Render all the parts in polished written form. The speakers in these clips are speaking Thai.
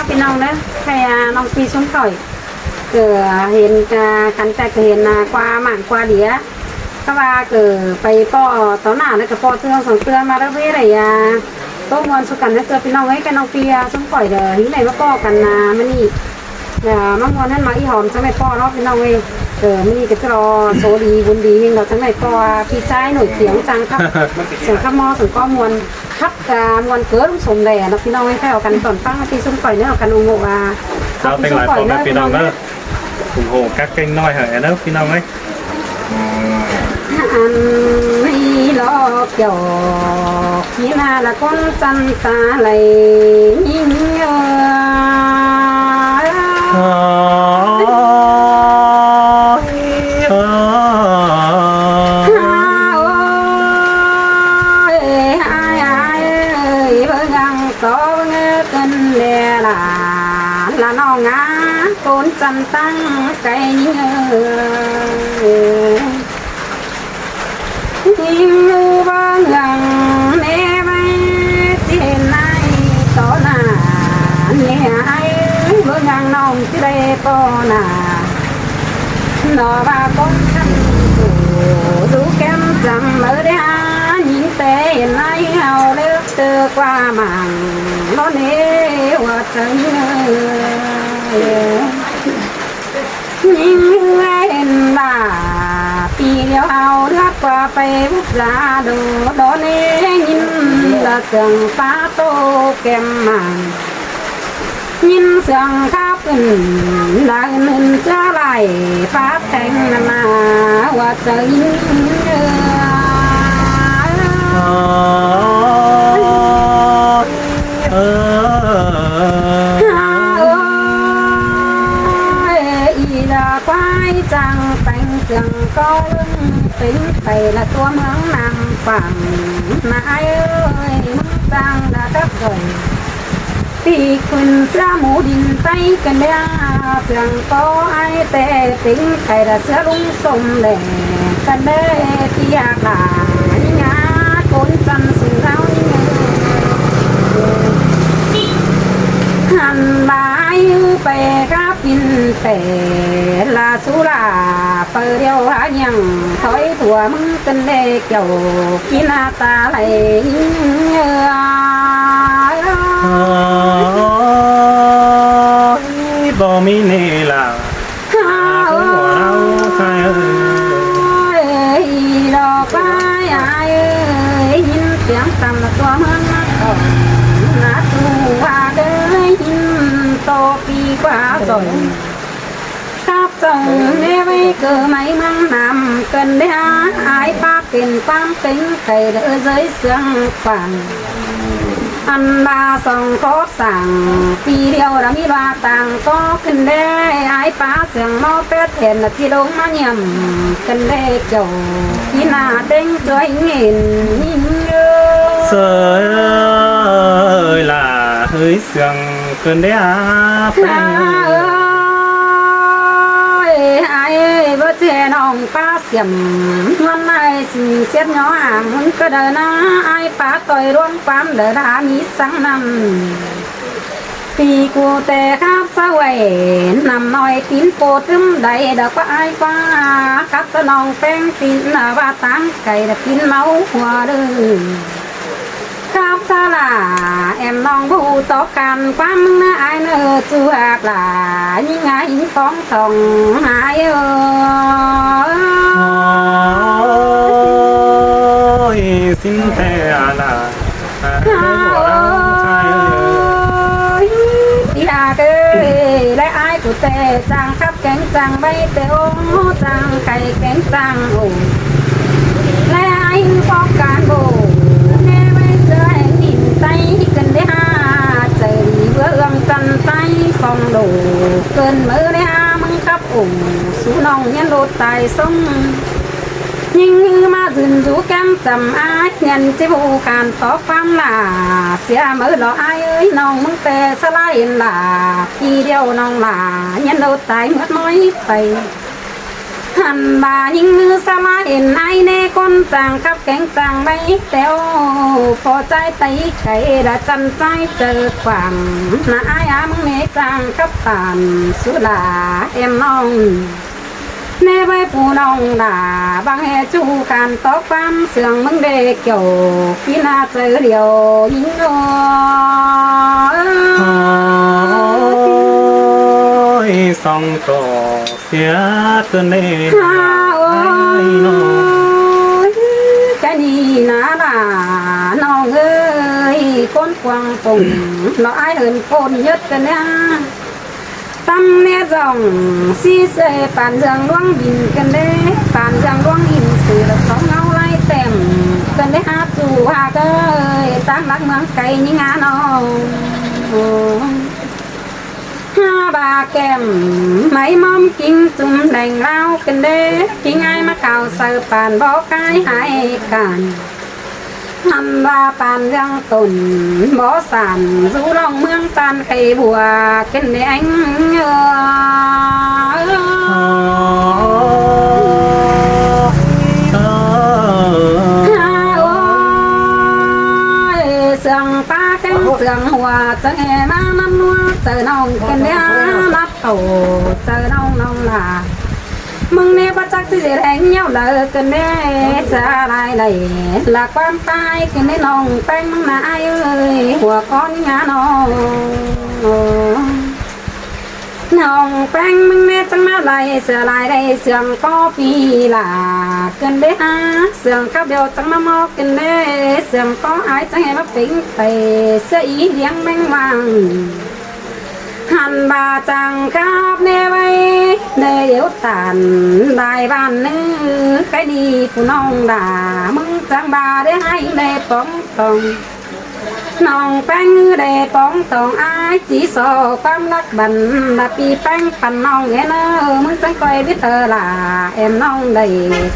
พี่น้องนะใครน้องปีส้มต่อยเกิดเห็นกันแต่เห็นกว่าหมางกว่าเดียก็ว่าเกิดไปป้อต่อหน้าแล้วก็ป้อเตือนสองเตือนมาแล้วไม่ไรโต๊ะมวนสุกันนะเกิดพี่น้องไว้กันน้องปีส้มต่อยเดี๋ยวหิ้งไหนมาป้อกันมันนี่มามวนนั่นมาอีหอมจะไม่ป้อเนาะพี่น้องเว้ยมีก็จะรอโซดีบุญดีเฮงเราทั้งไหนป้อพี่ชายหน่อยเสียงจังครับเสียงข้ามอสังก้อมวนครับมวนเกิดสมแด่นะพี่น้องไว้แค่เอากันตอนฟังที่ส้มต่อยเนี่ยเอากันองโง่เราเป็นหลายคนนะพี่น้องเนอะถุงโหกักเก่งน้อยเหรอเนอะพี่น้องไหมอันนี้ล้อเกี่ยวขี้นาละคนจันตาไหลยิ่งเยlà nó ngã tôn chân tăng cây như vang rằng nè bay trên này to là nè ai vang rằng nòng trên đây to là nó ba con chân dù kem rằng ở đây nhìn tê này hào nước từ qua màng nó nế hoa trắng nhìn lên là tì đeo hào nước qua bay bút ra đồ đó nế nhìn là sườn phá tô kem màng nhìn sườn khắp là hình xa lại phát thành là hoa trắng là quái chẳng thành sườn có lưng tính thầy là tua mướn nằm phẳng nãy ơi mức trang đã đắp rồi thì quần ra mũ đình tay cần đeo sườn có ai tệ tính thầy là sữa lung sông để cần đê thì là ngã côn chân sừng rau hàn bài về các pin tệ là số là phơi đeo há nhằng thói thua mưng tân đê kiểu kín ta lại bò mi nè là đò quái ai ơi nhìn tiếng tầm là tua mơn nát tu hoa đời to pi quá rồi khắp dòng nè với cờ máy măng nằm cần đeo ai ba tiền tam tính thầy đỡ dưới xương khoảng ăn ba sòng có sảng pi đeo đã mi ba tàng có cần đe ai ba xương mau pet hẹn là chi đông mà nhầm cần đe kiểu khi nào đánh cho nghìn trời ơi là hơi xương cần đe ai vợ trẻ nòng ba xiêm ngon này xin xét nhỏ muốn cơ đời na ai ba tôi luôn phám đời đã mi sáng năm vì cô tè khắp xa quầy nằm nói tín cô tươm đầy đã có ai qua khắp xa nòng phèn tín là ba tám cày là tín máu hòa đời khắp xa là em nòng bù tó can quá mừng ai nơ chú hạc là những ai phóng thòng ai ơi xin thề là lấy ai của tề chàng khắp cánh chàng bay tề ôm chàng cày cánh chàng ủ lấy ai có cán bồ nghe bây giờ anh nhìn tay cần để ha trời bữa ươm chân tay phòng đổ cơn mơ để ha măng khắp ủ sú nòng nhân đột tài sông nhưng như mà dừng rú kem tầm ai nhận chế vụ khàn tó phám là sẽ mở lọ ai ơi nòng măng tè xa lại là khi đeo nòng là nhân đột tài mất nói tay หันบายิงมือสมาเห็นไอเน่คนจางกับแกงจางไม่เต้วพอใจไตไก่ละจันใจเจอความน่าอายมึงเนจางกับตานสุดาเอ็มน้องเน่ไว้ผู้น้องด่าบางแห่จูการตอกความเสื่องมึงเด็กเกี่ยวพี่นาเจอเดียวยิงโอ้ยส่องต่อเสียตัวเน่น้อง แค่นี้นะล่ะน้องเอ้ยคนกวางตรงเราไอ้เหินคนยึดกันเนี่ยตำเนี่ยจ่องซีเสปานเรืองล่วงบินกันเด้ปานเรืองล่วงอินสื่อละสองเงาไล่เต็มกันได้หาจู่หาเกยตั้งรักเมืองไก่ยิ่งงานน้องห้าบาแก้มไม่มอมกิ้งจุ่มแดงเล่ากันเด้กิ้งไอ้มาเก่าเสือปานบอกไก่หายกันทำว่าปานยังตุนบ่อสันรู้ลองเมืองตันไข่บัวกันแดงเสื่องป้าแก้งเสื่องหัวเจอมาน้ำนัวเจอน้องกันเดียนับโตเจอน้องลามึงเนี่ยประจักษ์ที่แรงเงี้ยวเลยกันเด้จะอะไรเลยละความตายกันได้น้องแป้งมึงนายเอ้ยหัวก้อนงาน้องน้องแป้งมึงเนี่ยจังมาไรเสือลายได้เสื่องก็ปีละกันได้ฮะเสื่องข้าวเดียวจังมามอกกันเด้เสื่องก็อายจังให้มาปิ้งไปเสียอีเลี้ยงแมงวังหันบาจังครับเนไว้เนเดี๋ยวตันได้บ้านนึใครดีผู้น้องด่ามึงจังบาได้ให้เนป้องตองน้องแป้งได้ป้องตองอายจีสอความรักบันละปีแป้งปั่นน้องเอ็นมึงจังคอยวิเธอล่ะเอ็มน้องได้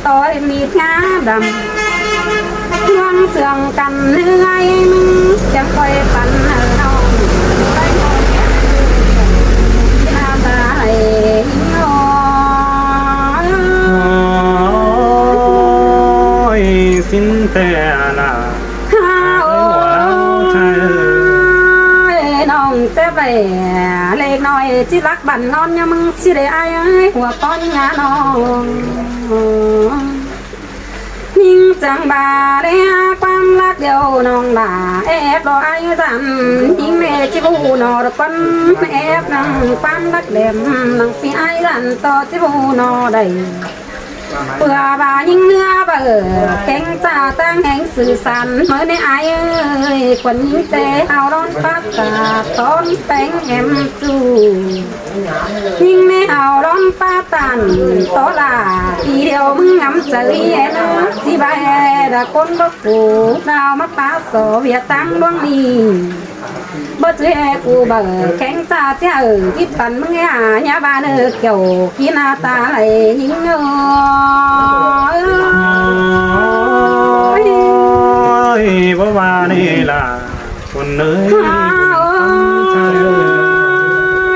ต่อยมีดงาดำเรื่องเสื่องกันเนื้อมึงจังคอยปั่นน้องสินแต่ละน้องเจ๊ไปเล็กน้อยที่รักบั่นนอนยังมึงสิได้อายหัวก้อนงาน้องยิ่งจังบาได้ความรักเดียวน้องด่าแอบรออายุจันยิ่งเมจิบูนอร์ปันแอบนั่งความรักเดิมนั่งปีอายุจันต่อจิบูนอได้เปื่อบายิ่งเนื้อเบื่อแข็งจ่าตั้งแห่งสื่อสารเมื่อในอายเอ้ยคนยิ่งเตะเอาร้อนปัดตาต้นแตงแอมจูยิ่งในเอาร้อนป้าตันโตลาทีเดียวมึงงำใจเอ็นสิบายดาคนบักกูดาวมาป้าโซเวียตั้งดวงนี้บ่เจอกูเบื่อแข็งจ่าเจ้าที่ปันมึงหายาบานเกี่ยวกินตาไหลยิ่งบ่ว่านี่ล่ะคนเอ้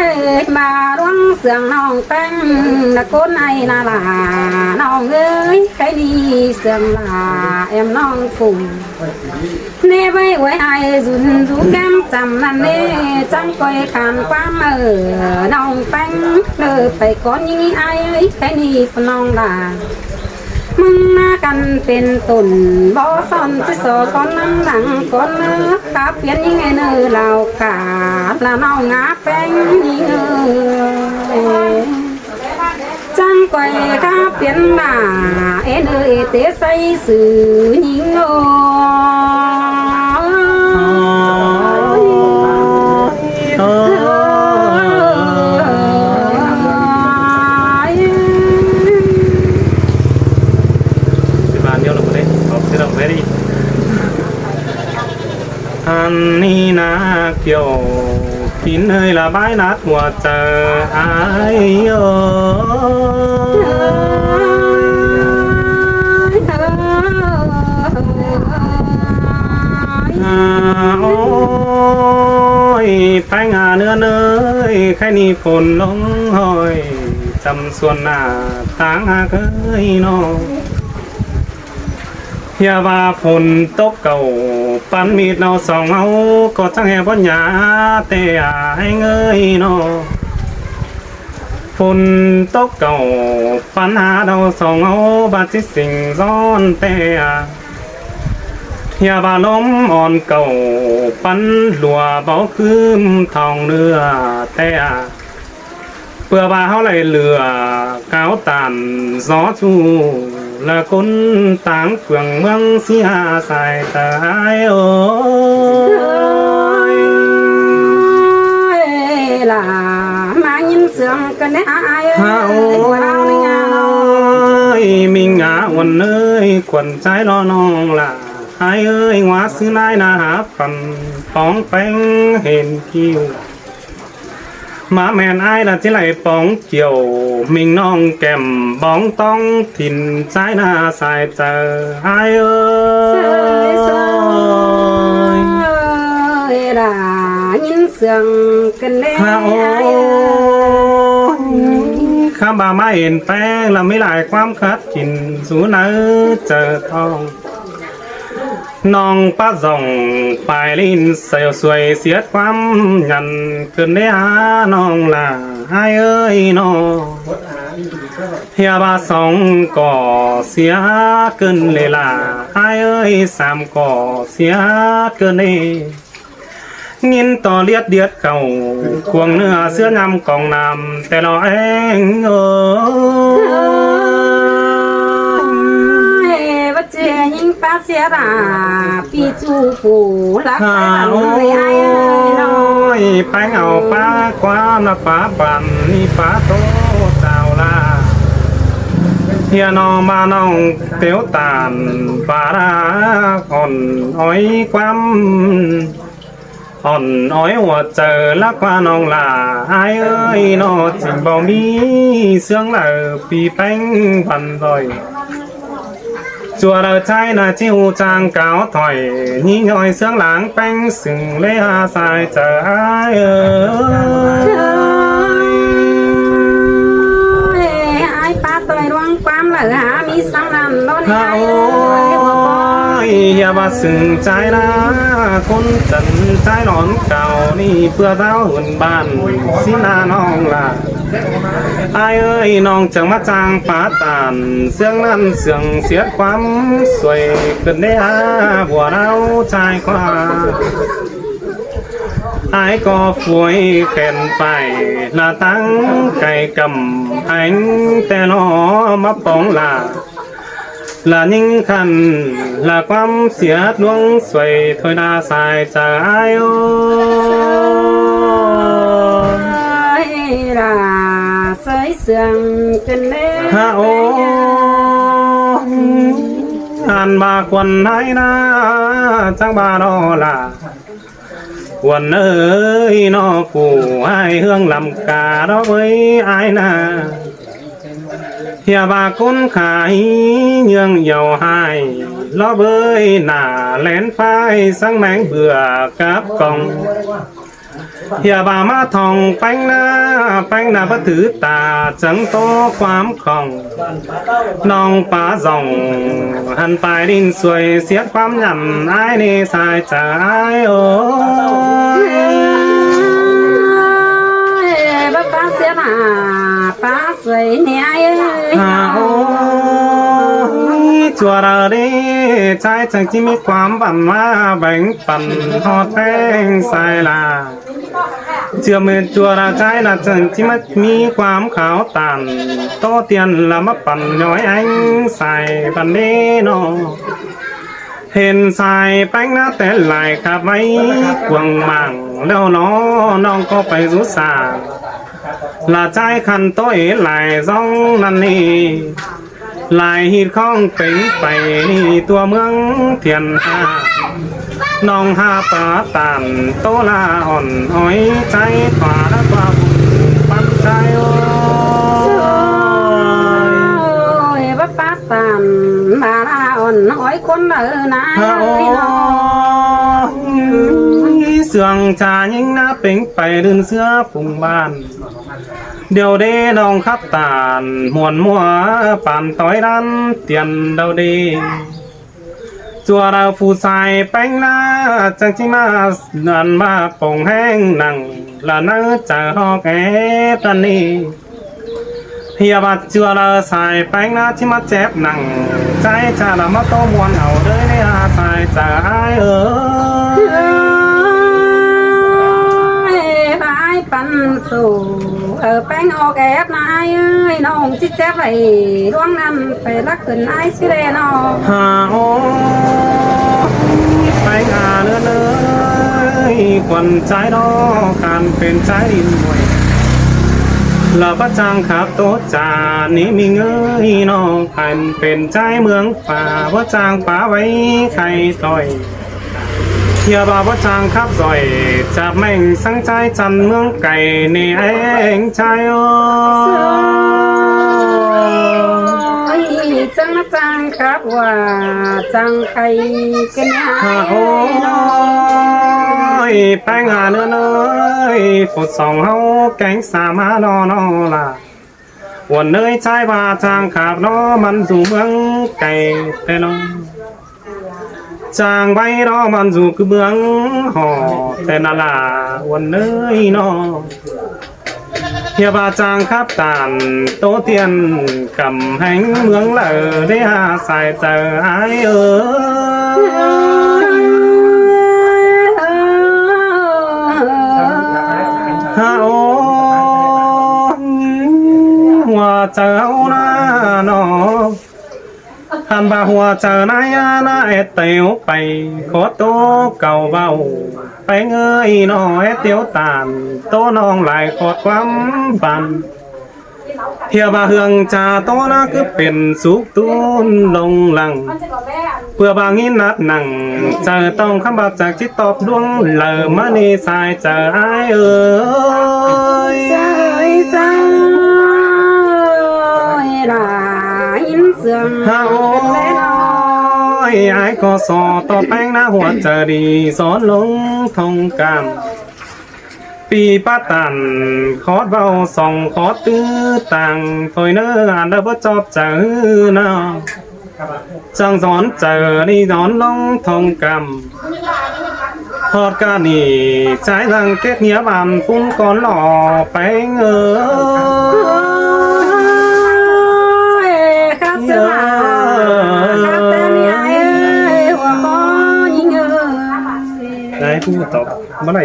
ยมาร้องเสียงน้องแป้งนะคนไอ้นาลาน้องเอ้ยใครดีเสียงลาเอ็มน้องฝุ่งเน่ไว้ไว้ไอ้จุนจูแก้มจำนั่นเน่จังคอยขานความน้องแป้งไปก่อนยิ่งไอ้ใครดีน้องลามึงมากันเป็นตุ่นบ่สอนจะสอนคนนั่งหลังคนเนื้อขาเปลี่ยนยังไงเนื้อเราขาละน้องงาแป้งยิ่งจังก่อยขาเปลี่ยนหน้าเอ็นเตะใส่สื่อยิ่งอันนี้นะเกี่ยวกินเลยละบายนัดหัวใจอายโอ้ยไปงานเนื้อเนยแค่นี้ฝนลงหอย จำส่วนหน้าทางหาเคยนออย่าว่าฝนตกเก่าปันมีดเราสองเอาก็ทั้งแห่บนหยาแต่ให้เงยนอฝนตกเก่าปัญหาเราสองเอาบาดที่สิ่งซ้อนแต่อย่าบาลมอ่อนเก่าปันหลัวเบาคืมทองเรือแต่เพื่อบาเขาเลยเรือก้าวตันซอชูละคนต่างเฟืองเมืองเสียสายตายโอ้ย là mà nhìn sương cái này ai ơi โอ้ยมีงาวันเอ้ยขวัญใจรอน้องล่ะไอ้เอ้ยว่าซื้อนายนาหาฟันปองแป้งเห็นคิวมาแม่นไอ้ละที่ไหลปองเกี่ยวมิงน้องแก้มบ้องต้องถิ่นใจหน้าสายเจอไอ้เอ้ย là nhìn sương cái này โอ้ยข้าบ่ามาเห็นแป้งละไม่หลายความคัดกินสูเนื้อเจอทองน้องป้าส่องปลายลิ้นเสียวสวยเสียความยันขึ้นได้หาน้องล่ะให้เอ้ยน้องเฮียบาสองก่อเสียเกินเลยล่ะให้เอ้ยสามก่อเสียเกินเลยงินต่อเลียดเดียดเก่าควงเนื้อเสื้อนำกองนำแต่เราเองbắt chế những bác sĩ là pi chu phủ là phải người ai ơi nó ไปเอาป้าความละป้าบันนี่ป้าโตเจ้าล่ะเฮียน้องมาน้องเตียวตานปาราอ่อนอ้อยความอ่อนอ้อยหัวเจอลักว่าน้องล่ะไอ้เอ้ยน้อจิงบ่มีเสียงเหล่าปีแป้งพันดอยจัวเราใจน่ะจิ้วจางเก่าถอยนี่ย่อยเสียงหลังแป้งสึงเลยหาสายเจอไอ้เอ้ย ai ba tôi đoan quam là hả mi sang làm đó โอ้ này ยอย่ามาสึงใจนะคนจันใจหนอนเก่านี่เพื่อเท้าหุ่นบ้านสินาน้องล่ะไอ้เอ้ยน้องจังมาจางปาตานเสียงนั้นเสียงเสียความสวยเกินได้อาบัวเราใจกว่าไอ้ก็ฝวยแขนไปละตั้งไก่กำอันแต่นอมาปองลาละนิ่งคันละความเสียดวงสวยถอยนาสายใจโอ้ là sấy sương cái này โอ้อันบาควันไหนนะจังบาโนล่ะวันเอ้ยนอผู้ให้เฮืองลำกาดอกเอ้ยไอ้น่ะอย่าบาคนขายเยื่องเยาให้ล้อเบยหน้าแหลนไฟสังแมงเบื่อกับกองอย่าบามาทองแป้งหน้าพระถือตาจังโตความของน้องป่าส่องหันปลายดินสวยเสียความหยั่นไอ้ในสายใจโอ้bác bác sĩ là bác sĩ nè ai ơi โอ้จัวเราได้ใจจังที่มีความบันมาแบ่งปันหอดแป้งใส่ลาเชื่อมือจัวเราใจละจังที่มันมีความขาวตันโตเตียนละมาปั่นย้อยอังใส่ปันเด้นอเห็นใส่แป้งหน้าแต่ไหลขับไว้กวงมังแล้วน้องก็ไปรู้สาละใจคันโตเอ๋ไหลซ่องนั่นนี่ลายหิดข้องเป็นไปนี่ตัวเมืองเทียนหาน้องหาปลาตันโตลาอ่อนอ้อยใจปลาและปลาปันใจโอ้ย bác bác tàn bà la ổn hỏi con ở nãy โอ้ย nó สึ sương trà những ná bính phải đơn xưa phùng bàn điều đê đồng khắp tàn muôn mùa bàn tối đan tiền đâu đi chùa đào phù xài bánh lá chẳng chỉ mà nàn mà bồng hang nặng là nắng chờ ho ké tân đi hiệp bát chùa đào xài bánh lá chỉ mà chép nặng trái trà là mắt tô muôn hậu đời này xài chờ ai phải bắn sủ ở bánh ô ghép này ơi nó chỉ chép vậy đoán ăn phải lắc gần ai xí đây nó hà ô bánh hà nữa ơi quần trái đó cànเป็นtráiดินห่วยlà bắt trang khắp tốt trà ní mình ơi nó cànเป็นtráiเมืองป่าว่าจางป่าไว้ใครต่อยเทียบว่าจางครับซอยจับแม่งสังใจจันเมืองไก่นี่เองใจโอ้จังจังครับว่าจังใครกันยา โอ้ยแป้งหาเนื้อเนยฝุดสองเฮาแกงสามานอนอล่ะวันเนยใช้ว่าจางขาบนอมันสู่เมืองไก่แต่นอจางไว้รอมันสู่คือเมืองห่อแต่นาลาวันเนยนอเฮียบาจางครับตานโตเตียนกำแห่งเมืองเหล่อได้หาสายเจอไอฮาโอหัวเจ้าหน้าหนอหันบาหัวเจอนายนาเอเตียวไปขอโตเก่าเบาไปเงยหน่อเอเตียวตานโตน้องหลายขอดความปันเทียบาเฮืองจ่าโตนะคือเป็นสุกตุนลงหลังเพื่อบางหินนัดหนังเจอต้องคำบาจากจิตตอบดวงเหล่อมานีสายเจอไอเอ้ย là in sương ฮาโอ้ยไอ้ก็สอต่อแป้งหน้าหัวเจอดีสอนลงทองกำปีป้าตันคอดเบาส่องคอดตื้อต่างถอยเนื้ออ่านแล้วบ่จอบเจอเนาะจังสอนเจอนี่สอนลงทองกำทอดกานี่ใช้รังเก็บเนี้ยบานปุ้นก่อนหล่อแป้งครับสลาครับแต่มีไอ้หัวก้อนยิง ได้พูดตอบเมื่อไหร่